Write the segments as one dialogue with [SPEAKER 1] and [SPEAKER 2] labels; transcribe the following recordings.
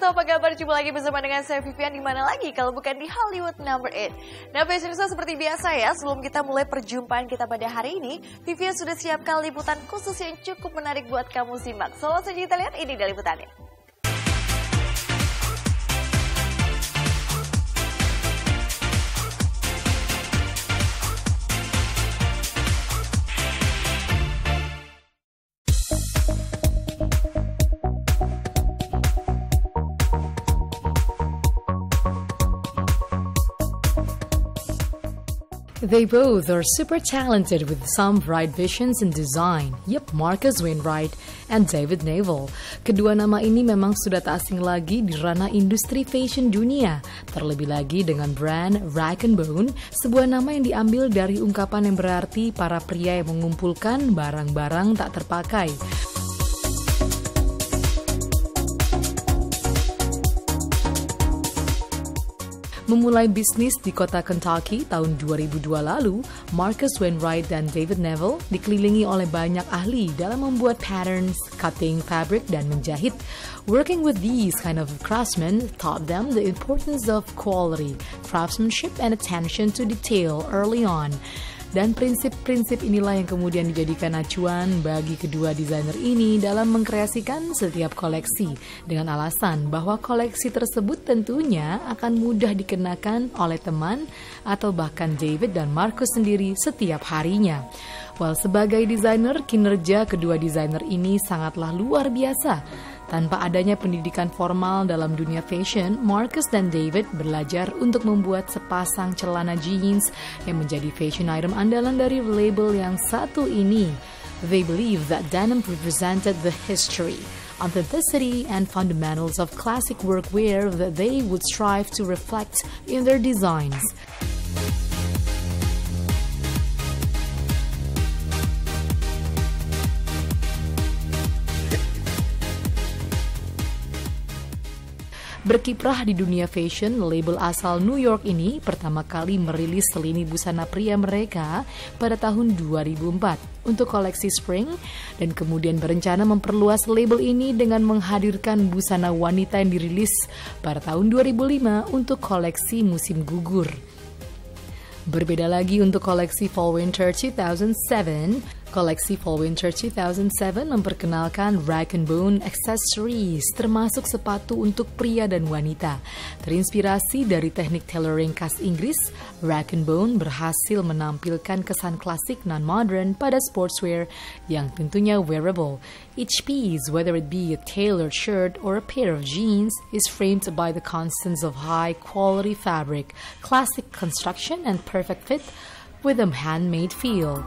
[SPEAKER 1] apa kabar? Jumpa lagi bersama dengan saya Vivian, di mana lagi kalau bukan di Hollywood Number 8. Nah, Fashionista, seperti biasa ya, sebelum kita mulai perjumpaan kita pada hari ini, Vivian sudah siapkan liputan khusus yang cukup menarik buat kamu simak. So, langsung saja kita lihat ini dari liputannya.
[SPEAKER 2] They both are super talented with some bright visions in design. Yep, Marcus Wainwright and David Neville. Kedua nama ini memang sudah tak asing lagi di ranah industri fashion dunia. Terlebih lagi dengan brand Rag & Bone, sebuah nama yang diambil dari ungkapan yang berarti para pria yang mengumpulkan barang-barang tak terpakai. Memulai bisnis di kota Kentucky tahun 2002 lalu, Marcus Wainwright dan David Neville dikelilingi oleh banyak ahli dalam membuat patterns, cutting fabric, dan menjahit. Working with these kind of craftsmen taught them the importance of quality, craftsmanship, and attention to detail early on. Dan prinsip-prinsip inilah yang kemudian dijadikan acuan bagi kedua desainer ini dalam mengkreasikan setiap koleksi, dengan alasan bahwa koleksi tersebut tentunya akan mudah dikenakan oleh teman atau bahkan David dan Marcus sendiri setiap harinya. Well, sebagai desainer, kinerja kedua desainer ini sangatlah luar biasa. Tanpa adanya pendidikan formal dalam dunia fashion, Marcus dan David belajar untuk membuat sepasang celana jeans yang menjadi fashion item andalan dari label yang satu ini. They believe that denim represented the history, authenticity, and fundamentals of classic workwear that they would strive to reflect in their designs. Berkiprah di dunia fashion, label asal New York ini pertama kali merilis selini busana pria mereka pada tahun 2004 untuk koleksi Spring, dan kemudian berencana memperluas label ini dengan menghadirkan busana wanita yang dirilis pada tahun 2005 untuk koleksi musim gugur. Berbeda lagi untuk koleksi Fall Winter 2007. Koleksi Fall Winter 2007 memperkenalkan Rag & Bone accessories, termasuk sepatu untuk pria dan wanita. Terinspirasi dari teknik tailoring khas Inggris, Rag & Bone berhasil menampilkan kesan klasik non-modern pada sportswear yang tentunya wearable. Each piece, whether it be a tailored shirt or a pair of jeans, is framed by the constants of high-quality fabric, classic construction, and perfect fit with a handmade feel.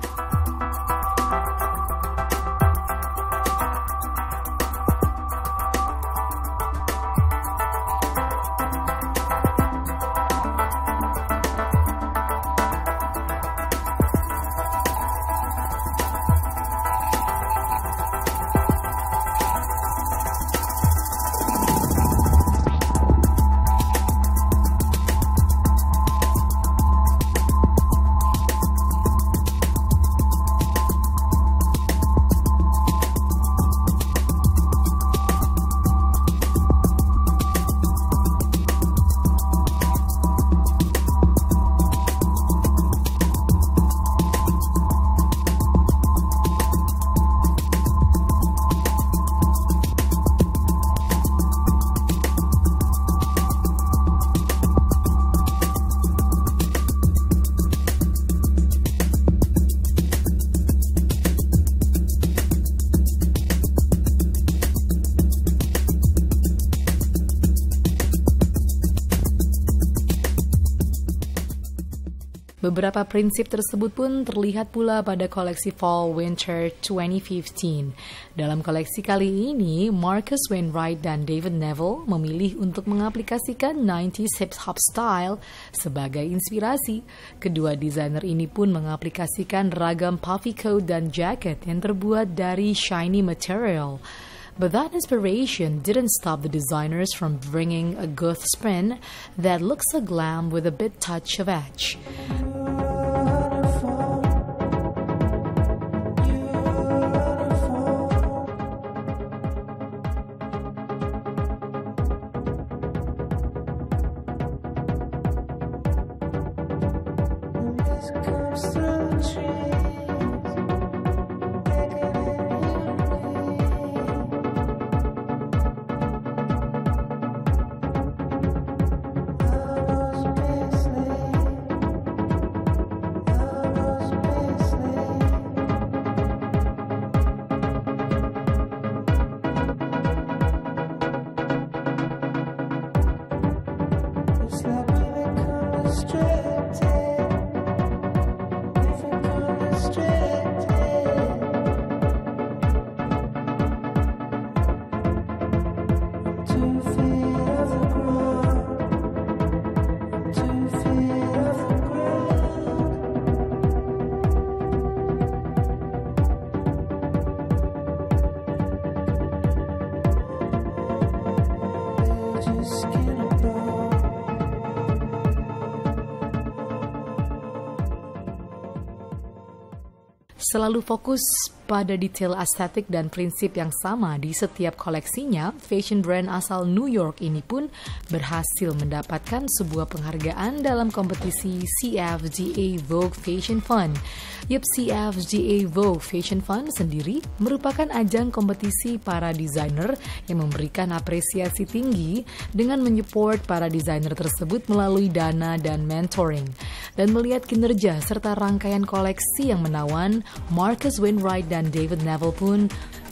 [SPEAKER 2] Beberapa prinsip tersebut pun terlihat pula pada koleksi Fall Winter 2015. Dalam koleksi kali ini, Marcus Wainwright dan David Neville memilih untuk mengaplikasikan 90s hip-hop style sebagai inspirasi. Kedua desainer ini pun mengaplikasikan ragam puffy coat dan jacket yang terbuat dari shiny material. But that inspiration didn't stop the designers from bringing a goth spin that looks a glam with a bit touch of edge. Selalu fokus pada detail estetik dan prinsip yang sama di setiap koleksinya, fashion brand asal New York ini pun berhasil mendapatkan sebuah penghargaan dalam kompetisi CFDA Vogue Fashion Fund. CFDA Vogue Fashion Fund sendiri merupakan ajang kompetisi para desainer yang memberikan apresiasi tinggi dengan menyupport para desainer tersebut melalui dana dan mentoring. Dan melihat kinerja serta rangkaian koleksi yang menawan, Marcus Wainwright dan David Neville pun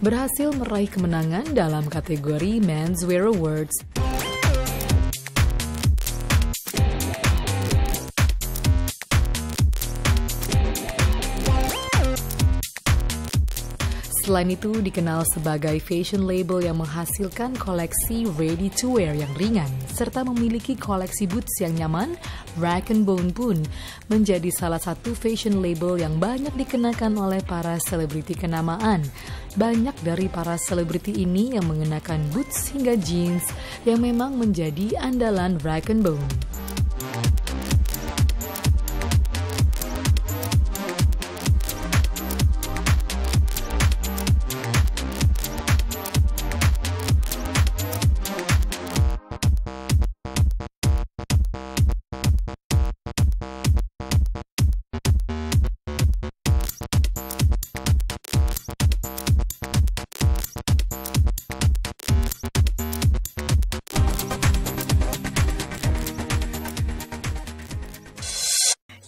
[SPEAKER 2] berhasil meraih kemenangan dalam kategori Menswear Awards. Selain itu, dikenal sebagai fashion label yang menghasilkan koleksi ready to wear yang ringan, serta memiliki koleksi boots yang nyaman, Rag & Bone pun menjadi salah satu fashion label yang banyak dikenakan oleh para selebriti kenamaan. Banyak dari para selebriti ini yang mengenakan boots hingga jeans yang memang menjadi andalan Rag & Bone.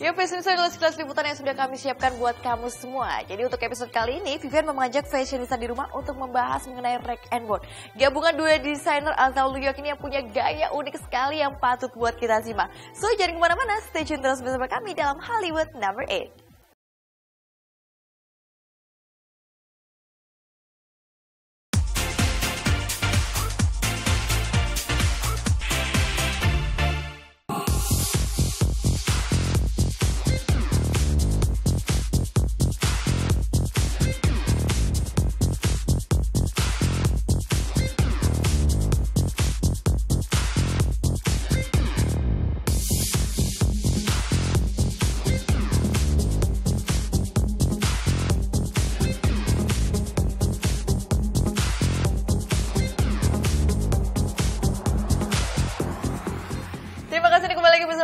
[SPEAKER 1] Yuk, fashionista adalah sekelas liputan yang sudah kami siapkan buat kamu semua. Jadi untuk episode kali ini, Vivian mengajak fashionista di rumah untuk membahas mengenai Rag & Bone. Gabungan dua desainer asal New York ini yang punya gaya unik sekali yang patut buat kita simak. So, jangan kemana-mana, stay tune terus bersama kami dalam Hollywood Number 8.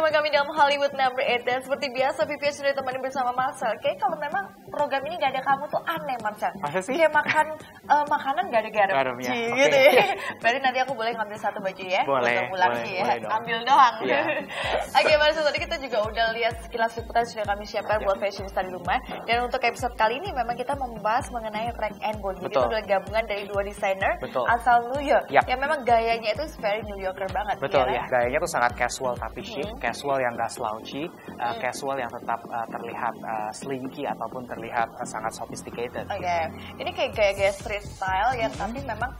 [SPEAKER 1] Kami dalam Hollywood Number 8 dan seperti biasa Vivian sudah ditemani bersama Marcel. Kayak kalau memang program ini gak ada kamu tuh aneh, Marcel.
[SPEAKER 3] Masa sih?
[SPEAKER 1] Kayak makan makanan gak ada garamnya. Gitu ya. Berarti nanti aku boleh ngambil satu baju ya.
[SPEAKER 3] Boleh,
[SPEAKER 1] boleh ya. Ambil doang. Yeah. Oke, Marcel, tadi kita juga udah lihat sekilas liputan sudah kami siapkan buat fashionista di rumah. Dan untuk episode kali ini memang kita membahas mengenai Rag & Bone. Jadi itu adalah gabungan dari dua desainer asal New York. Yang memang gayanya itu very New Yorker banget.
[SPEAKER 3] Betul ya. Gayanya tuh sangat casual tapi chic. Casual yang gak slouchy, casual yang tetap terlihat slinky ataupun terlihat sangat sophisticated.
[SPEAKER 1] Oke. Ini kayak gaya-gaya street style yang tapi memang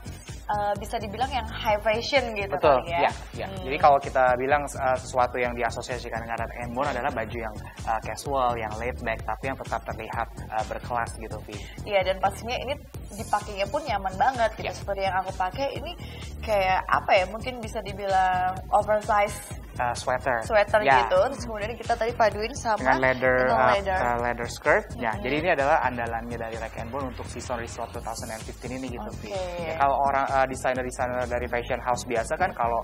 [SPEAKER 1] bisa dibilang yang high fashion gitu.
[SPEAKER 3] Betul,
[SPEAKER 1] ya.
[SPEAKER 3] Jadi kalau kita bilang sesuatu yang diasosiasikan dengan Rag & Bone adalah baju yang casual, yang laid back, tapi yang tetap terlihat berkelas gitu, Vi.
[SPEAKER 1] Iya, dan pastinya ini dipakainya pun nyaman banget gitu. Seperti yang aku pakai ini kayak apa ya, mungkin bisa dibilang oversize
[SPEAKER 3] sweater.
[SPEAKER 1] Sweater
[SPEAKER 3] Ya.
[SPEAKER 1] gitu, terus kemudian kita tadi paduin sama
[SPEAKER 3] Dengan
[SPEAKER 1] leather.
[SPEAKER 3] leather skirt. Ya, jadi ini adalah andalannya dari Rag & Bone untuk season resort 2015 ini gitu.
[SPEAKER 1] Oke.
[SPEAKER 3] Ya, kalau orang desainer-desainer dari fashion house biasa kan kalau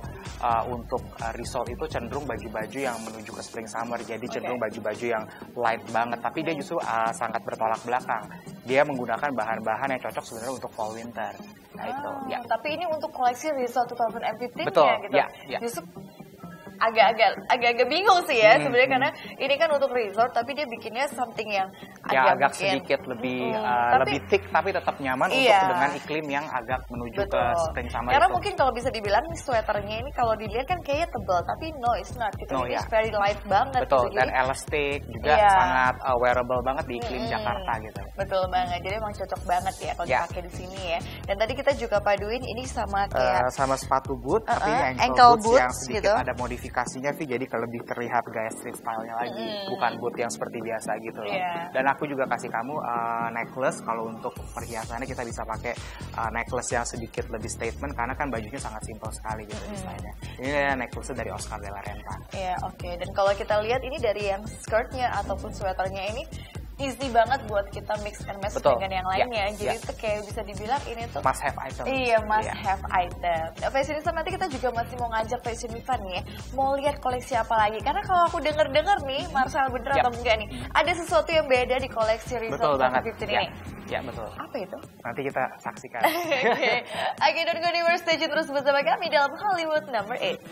[SPEAKER 3] untuk resort itu cenderung baju-baju yang menuju ke spring summer, jadi cenderung baju-baju yang light banget. Tapi dia justru sangat bertolak belakang. Dia menggunakan bahan-bahan yang cocok sebenarnya untuk fall winter. Nah itu. Ya.
[SPEAKER 1] Tapi ini untuk koleksi resort 2015
[SPEAKER 3] Betul,
[SPEAKER 1] ya gitu.
[SPEAKER 3] ya.
[SPEAKER 1] Justru agak bingung sih ya sebenarnya karena ini kan untuk resort tapi dia bikinnya something yang
[SPEAKER 3] agak
[SPEAKER 1] mungkin,
[SPEAKER 3] sedikit lebih
[SPEAKER 1] tapi,
[SPEAKER 3] lebih thick tapi tetap nyaman untuk dengan iklim yang agak menuju ke spring summer.
[SPEAKER 1] Karena
[SPEAKER 3] itu.
[SPEAKER 1] mungkin kalau bisa dibilang sweaternya ini kalau dilihat kan kayaknya tebal tapi no it's not gitu.
[SPEAKER 3] No,
[SPEAKER 1] ini
[SPEAKER 3] ya.
[SPEAKER 1] very light banget.
[SPEAKER 3] Betul,
[SPEAKER 1] gitu.
[SPEAKER 3] dan
[SPEAKER 1] Jadi,
[SPEAKER 3] elastic juga sangat wearable banget di iklim Jakarta gitu.
[SPEAKER 1] Betul banget, jadi emang cocok banget ya kalau dipakai di sini ya. Dan tadi kita juga paduin ini sama kayak
[SPEAKER 3] sama sepatu boot, tapi ini
[SPEAKER 1] ankle
[SPEAKER 3] boots yang
[SPEAKER 1] boots
[SPEAKER 3] sedikit
[SPEAKER 1] gitu.
[SPEAKER 3] ada modifikasinya, Vi, jadi lebih terlihat gaya street style-nya lagi, bukan boot yang seperti biasa gitu loh. Dan aku juga kasih kamu necklace, kalau untuk perhiasannya kita bisa pakai necklace yang sedikit lebih statement, karena kan bajunya sangat simple sekali gitu desainnya. Ini necklace dari Oscar de la Renta.
[SPEAKER 1] Iya, oke. Dan kalau kita lihat ini dari yang skirtnya ataupun sweaternya ini easy banget buat kita mix and match dengan yang lainnya. Jadi itu kayak bisa dibilang ini tuh
[SPEAKER 3] must have item.
[SPEAKER 1] Iya, must have item. Nah, Fashionista nanti kita juga masih mau ngajak Fashion Week nih ya. Mau lihat koleksi apa lagi? Karena kalau aku denger nih, Marcel bener atau enggak nih? Ada sesuatu yang beda di koleksi Resort 2015 ini.
[SPEAKER 3] Ya, betul.
[SPEAKER 1] Apa itu?
[SPEAKER 3] Nanti kita saksikan.
[SPEAKER 1] Oke, don't go anywhere, stay tune terus bersama kami dalam Hollywood Number 8.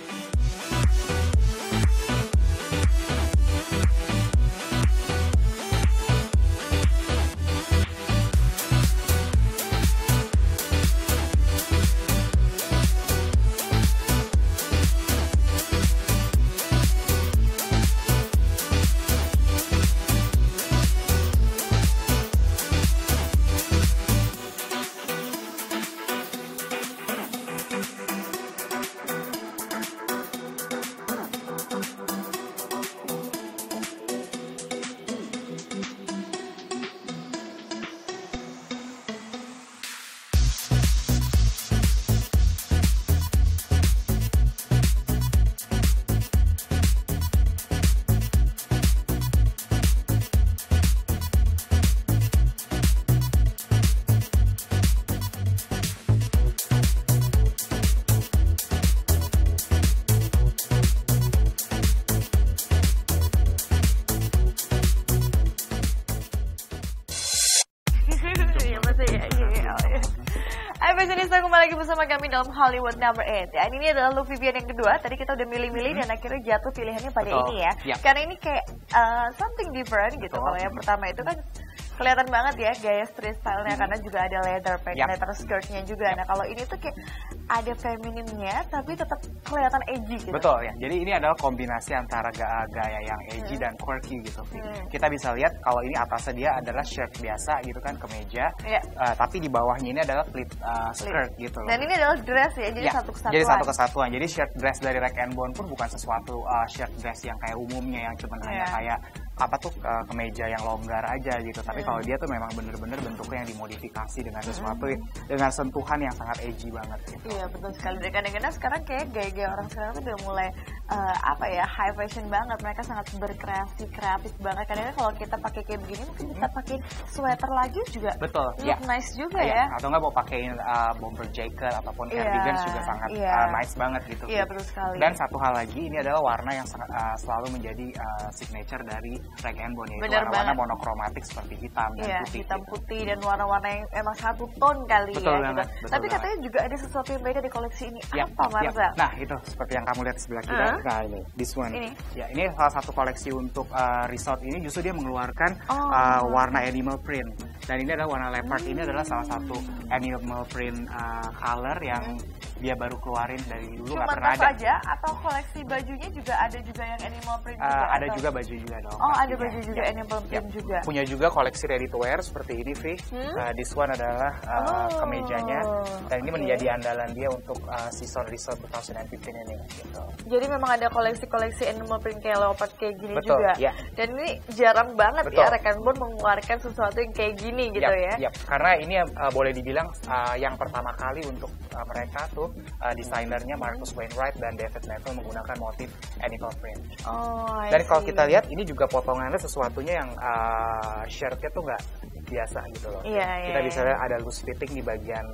[SPEAKER 1] Hai Fashionista, kembali lagi bersama kami dalam Hollywood Number 8 ya. Ini adalah look Vivian yang kedua. Tadi kita udah milih-milih dan akhirnya jatuh pilihannya pada ini ya. Karena ini kayak something different gitu. Kalau yang pertama itu kan kelihatan banget ya gaya street style-nya karena juga ada leather pant, leather skirt-nya juga. Nah kalau ini tuh kayak ada femininnya tapi tetap kelihatan edgy gitu.
[SPEAKER 3] Betul ya. Jadi ini adalah kombinasi antara gaya yang edgy dan quirky gitu. Kita bisa lihat kalau ini atasnya dia adalah shirt biasa gitu kan, kemeja. Tapi di bawahnya ini adalah pleat skirt gitu loh.
[SPEAKER 1] Dan ini adalah dress ya, jadi satu kesatuan.
[SPEAKER 3] Jadi satu kesatuan. Jadi shirt dress dari Rag & Bone pun bukan sesuatu shirt dress yang kayak umumnya yang cuma hanya kayak kemeja yang longgar aja gitu. Tapi kalau dia tuh memang bener-bener bentuknya yang dimodifikasi dengan sesuatu dengan sentuhan yang sangat edgy banget gitu.
[SPEAKER 1] Iya betul sekali. Dan kadang-kadang sekarang kayak gaya-gaya orang sekarang tuh udah mulai high fashion banget. Mereka sangat berkreasi, kreatif banget. Kadang-kadang kalau kita pakai kayak begini mungkin kita pakai sweater lagi juga.
[SPEAKER 3] Betul.
[SPEAKER 1] Look nice juga ya.
[SPEAKER 3] Atau nggak mau pakein bomber jacket ataupun cardigan juga sangat nice banget gitu.
[SPEAKER 1] Iya betul sekali.
[SPEAKER 3] Dan satu hal lagi, ini adalah warna yang selalu menjadi signature dari Rag & Bone, yaitu warna-warna monokromatik seperti hitam dan putih.
[SPEAKER 1] Hitam putih dan warna-warna yang emang satu ton kali
[SPEAKER 3] betul
[SPEAKER 1] ya.
[SPEAKER 3] Banget,
[SPEAKER 1] gitu. Tapi katanya juga ada sesuatu yang beda di koleksi ini. Apa Marcel?
[SPEAKER 3] Nah itu seperti yang kamu lihat di sebelah kiri. Nah ini, this one. Ini salah satu koleksi untuk resort ini justru dia mengeluarkan warna animal print. Dan ini adalah warna leopard. Ini adalah salah satu animal print color yang dia baru keluarin dari dulu, nggak pernah ada.
[SPEAKER 1] Aja atau koleksi bajunya juga ada juga yang animal print juga?
[SPEAKER 3] Ada juga baju juga dong.
[SPEAKER 1] Oh ada baju juga animal print juga.
[SPEAKER 3] Punya juga koleksi ready to wear seperti ini, Vi. This one adalah kemejanya dan ini menjadi andalan dia untuk season resort 2015 ini. Gitu.
[SPEAKER 1] Jadi memang ada koleksi-koleksi animal print kayak leopard kayak gini juga.
[SPEAKER 3] Ya.
[SPEAKER 1] Dan ini jarang banget ya Rag & Bone mengeluarkan sesuatu yang kayak gini gitu ya.
[SPEAKER 3] Karena ini boleh dibilang yang pertama kali untuk mereka tuh untuk desainernya Marcus Wainwright dan David Neville menggunakan motif animal print. Dan kalau kita lihat ini juga potongannya sesuatunya yang shirtnya tuh nggak biasa gitu loh. Kita bisa lihat ada loose fitting di bagian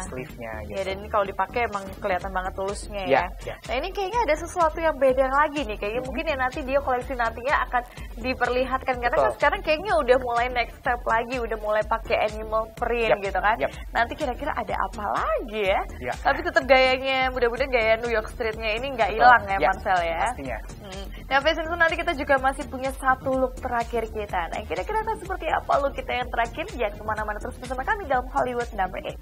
[SPEAKER 3] sleeve-nya gitu.
[SPEAKER 1] Dan ini kalau dipakai emang kelihatan banget tulusnya ya. Nah ini kayaknya ada sesuatu yang beda lagi nih. Kayaknya mungkin ya nanti dia koleksi nantinya akan diperlihatkan. Karena kan sekarang kayaknya udah mulai next step lagi. Udah mulai pakai animal print gitu kan. Nanti kira-kira ada apa lagi ya. Tapi tetap gayanya, mudah-mudahan gaya New York Street-nya ini nggak hilang ya Marcel ya.
[SPEAKER 3] Pastinya.
[SPEAKER 1] Nah Fashion Show nanti kita juga masih punya satu look terakhir kita. Nah kira-kira akan seperti apa look kita yang terakhir? Jangan kemana-mana, terus bersama kami dalam Hollywood Number 8.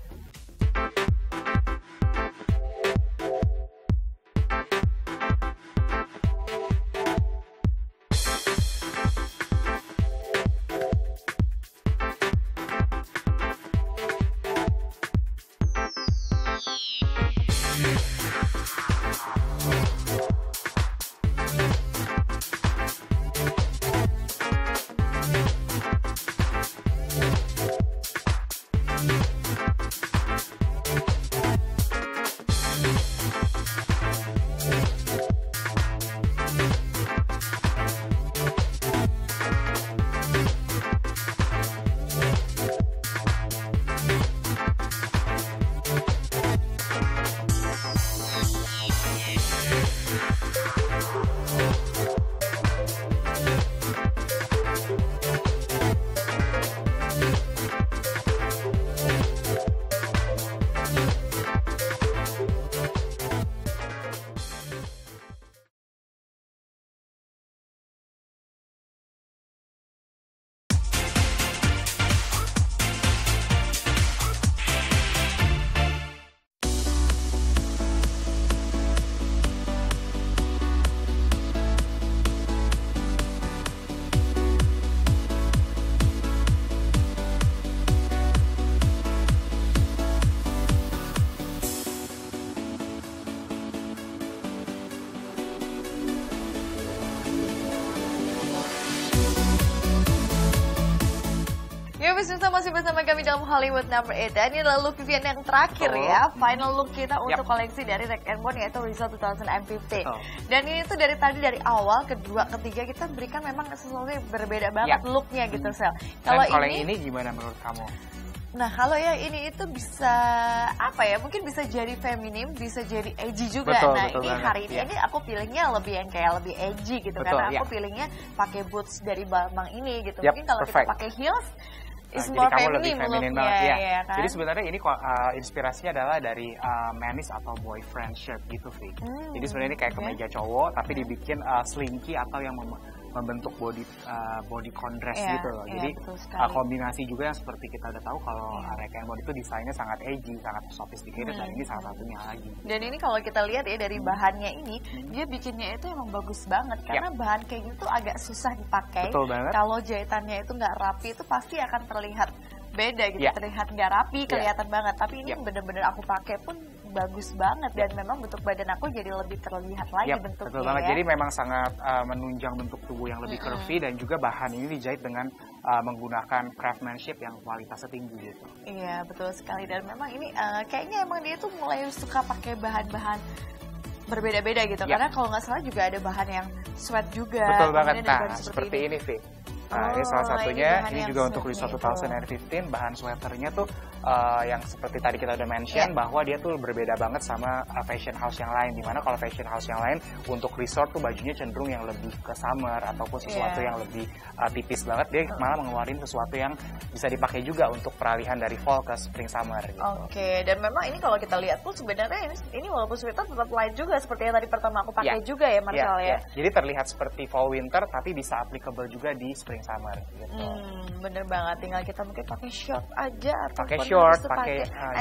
[SPEAKER 1] Pemirsa masih bersama kami dalam Hollywood Number 8. Dan ini adalah look Vivian yang terakhir ya. Final look kita untuk koleksi dari Rag & Bone yaitu Resort 2015. Dan ini tuh dari awal, kedua, ketiga kita berikan memang sesuatu yang berbeda banget looknya gitu Sel.
[SPEAKER 3] Kalau ini gimana menurut kamu?
[SPEAKER 1] Nah kalau ya ini itu bisa apa ya, mungkin bisa jadi feminim, bisa jadi edgy juga. Betul ini hari ini aku pilihnya lebih yang kayak lebih edgy gitu. Karena aku pilihnya pakai boots dari Balmain ini gitu. Mungkin kalau kita pakai heels
[SPEAKER 3] jadi kamu lebih feminin banget ya. Kan? Jadi sebenarnya ini inspirasinya adalah dari manis atau boyfriend shirt gitu, Vi. Jadi sebenarnya ini kayak kemeja cowok tapi dibikin slinky atau yang membentuk body contrast gitu loh. Jadi kombinasi juga yang seperti kita udah tahu kalau Rag & Bone itu desainnya sangat edgy, sangat sophisticated dan ini salah satunya lagi. Dan
[SPEAKER 1] ini kalau kita lihat ya dari bahannya ini, dia bikinnya itu emang bagus banget karena bahan kayak gitu agak susah dipakai.
[SPEAKER 3] Betul banget.
[SPEAKER 1] Kalau jahitannya itu nggak rapi itu pasti akan terlihat beda gitu, terlihat nggak rapi, kelihatan banget. Tapi ini bener-bener aku pakai pun bagus banget dan memang bentuk badan aku jadi lebih terlihat lagi bentuknya.
[SPEAKER 3] Betul banget. Jadi memang sangat menunjang bentuk tubuh yang lebih curvy dan juga bahan ini dijahit dengan menggunakan craftsmanship yang kualitasnya tinggi gitu.
[SPEAKER 1] Iya betul sekali dan memang ini kayaknya emang dia tuh mulai suka pakai bahan-bahan berbeda-beda gitu karena kalau nggak salah juga ada bahan yang sweat juga.
[SPEAKER 3] Betul banget. Nah seperti ini Vi. Nah, ini salah satunya, ini juga untuk Resort 2015, bahan sweaternya tuh yang seperti tadi kita udah mention bahwa dia tuh berbeda banget sama fashion house yang lain. Dimana kalau fashion house yang lain untuk resort tuh bajunya cenderung yang lebih ke summer ataupun sesuatu yang lebih tipis banget. Dia malah mengeluarin sesuatu yang bisa dipakai juga untuk peralihan dari fall ke spring summer gitu.
[SPEAKER 1] Oke, dan memang ini kalau kita lihat pun sebenarnya ini walaupun sweater tetap light juga seperti yang tadi pertama aku pakai juga ya Marcel ya.
[SPEAKER 3] Jadi terlihat seperti fall winter tapi bisa applicable juga di spring summer gitu.
[SPEAKER 1] Bener banget, tinggal kita mungkin pakai short aja atau
[SPEAKER 3] pakai short, pakai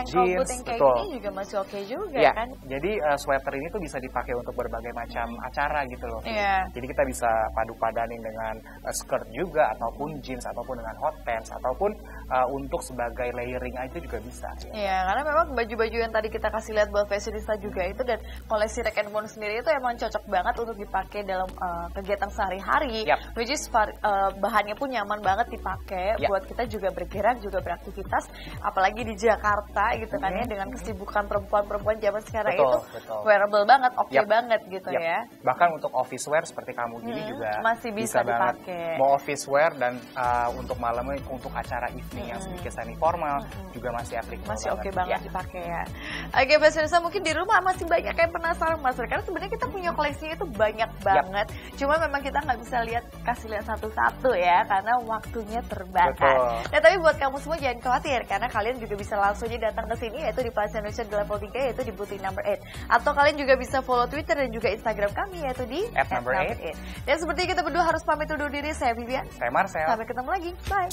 [SPEAKER 3] jeans,
[SPEAKER 1] yang kayak gini juga masih oke juga kan.
[SPEAKER 3] Jadi sweater ini tuh bisa dipakai untuk berbagai macam acara gitu loh. Jadi kita bisa padu-padanin dengan skirt juga ataupun jeans ataupun dengan hot pants ataupun untuk sebagai layering aja juga bisa.
[SPEAKER 1] Iya, karena memang baju-baju yang tadi kita kasih lihat buat fashionista juga itu, dan koleksi Rag & Bone sendiri itu emang cocok banget untuk dipakai dalam kegiatan sehari-hari. Which is bahannya pun nyaman banget dipakai buat kita juga bergerak, juga beraktivitas, apalagi di Jakarta gitu kan ya, dengan kesibukan perempuan-perempuan zaman sekarang itu wearable banget, banget gitu ya.
[SPEAKER 3] Bahkan untuk office wear seperti kamu gini juga
[SPEAKER 1] masih bisa dipakai.
[SPEAKER 3] Mau office wear dan untuk malamnya, untuk acara evening yang sedikit semi formal juga masih applicable.
[SPEAKER 1] Masih oke banget dipakai ya. Oke, fashionista mungkin di rumah masih banyak yang penasaran Mas, karena sebenarnya kita punya koleksinya itu banyak banget. Cuma memang kita nggak bisa kasih lihat satu-satu ya, karena waktunya terbatas. Nah, tapi buat kamu semua jangan khawatir, karena kalian juga bisa langsung datang ke sini, yaitu di Plaza Indonesia di level 3, yaitu di booth number 8. Atau kalian juga bisa follow Twitter dan juga Instagram kami, yaitu di @number8. Dan seperti kita berdua harus pamit undur diri. Saya Vivian.
[SPEAKER 3] Saya Marcel.
[SPEAKER 1] Sampai ketemu lagi. Bye.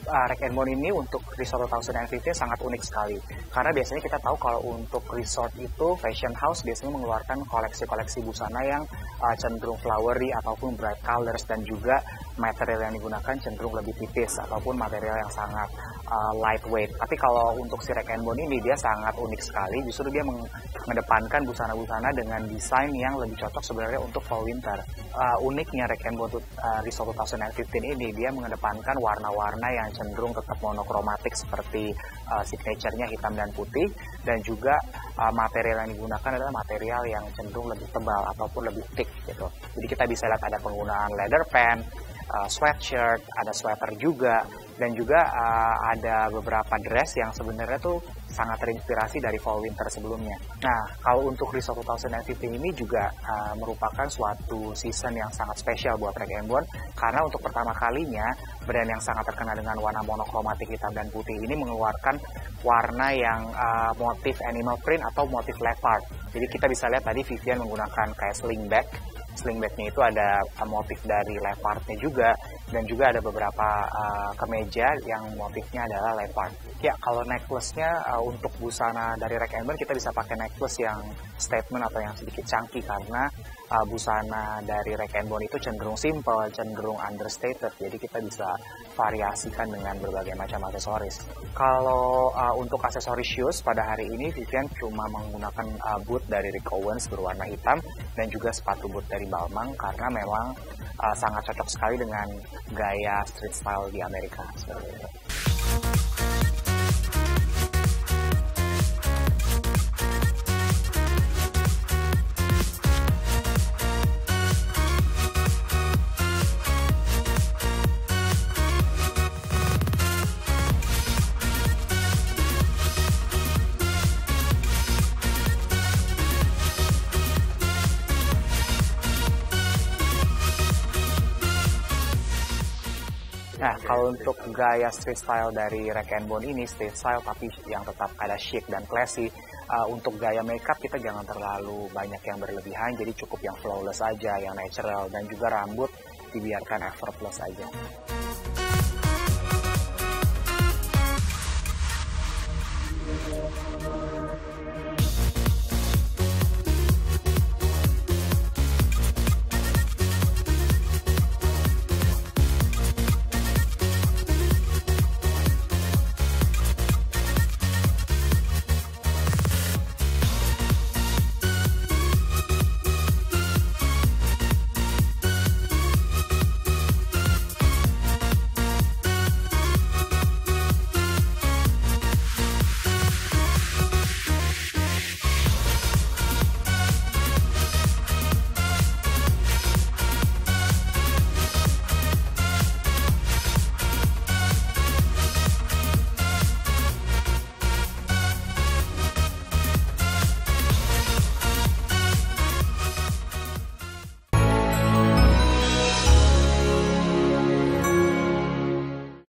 [SPEAKER 3] Rag & Bone ini untuk Resort 2015 sangat unik sekali. Karena biasanya kita tahu kalau untuk resort itu fashion house biasanya mengeluarkan koleksi-koleksi busana yang cenderung flowery ataupun bright colors, dan juga material yang digunakan cenderung lebih tipis ataupun material yang sangat lightweight. Tapi kalau untuk si Rag & Bone ini dia sangat unik sekali. Justru dia mengedepankan busana-busana dengan desain yang lebih cocok sebenarnya untuk fall winter. Uniknya Rag & Bone Resort 2015 ini dia mengedepankan warna-warna yang cenderung tetap monokromatik seperti signature-nya hitam dan putih, dan juga material yang digunakan adalah material yang cenderung lebih tebal ataupun lebih thick gitu. Jadi kita bisa lihat ada penggunaan leather pant, sweatshirt, ada sweater juga, dan juga ada beberapa dress yang sebenarnya tuh sangat terinspirasi dari fall winter sebelumnya. Nah, kalau untuk Resort 2015 ini juga merupakan suatu season yang sangat spesial buat Rag & Bone, karena untuk pertama kalinya brand yang sangat terkenal dengan warna monokromatik hitam dan putih ini mengeluarkan warna yang motif animal print atau motif leopard. Jadi kita bisa lihat tadi Vivian menggunakan kayak slingback. Slingbacknya itu ada motif dari leopardnya juga, dan juga ada beberapa kemeja yang motifnya adalah leopard. Ya, kalau necklace-nya untuk busana dari Rag & Bone kita bisa pakai necklace yang statement atau yang sedikit chunky, karena busana dari Rag & Bone itu cenderung simple, cenderung understated, jadi kita bisa variasikan dengan berbagai macam aksesoris. Kalau untuk aksesoris shoes pada hari ini Vivian cuma menggunakan boot dari Rick Owens berwarna hitam, dan juga sepatu boot dari Balmain, karena memang sangat cocok sekali dengan gaya street style di Amerika. Nah, kalau untuk gaya street style dari Rag & Bone ini, street style tapi yang tetap ada chic dan classy. Untuk gaya makeup kita jangan terlalu banyak yang berlebihan, jadi cukup yang flawless aja, yang natural, dan juga rambut dibiarkan effortless aja.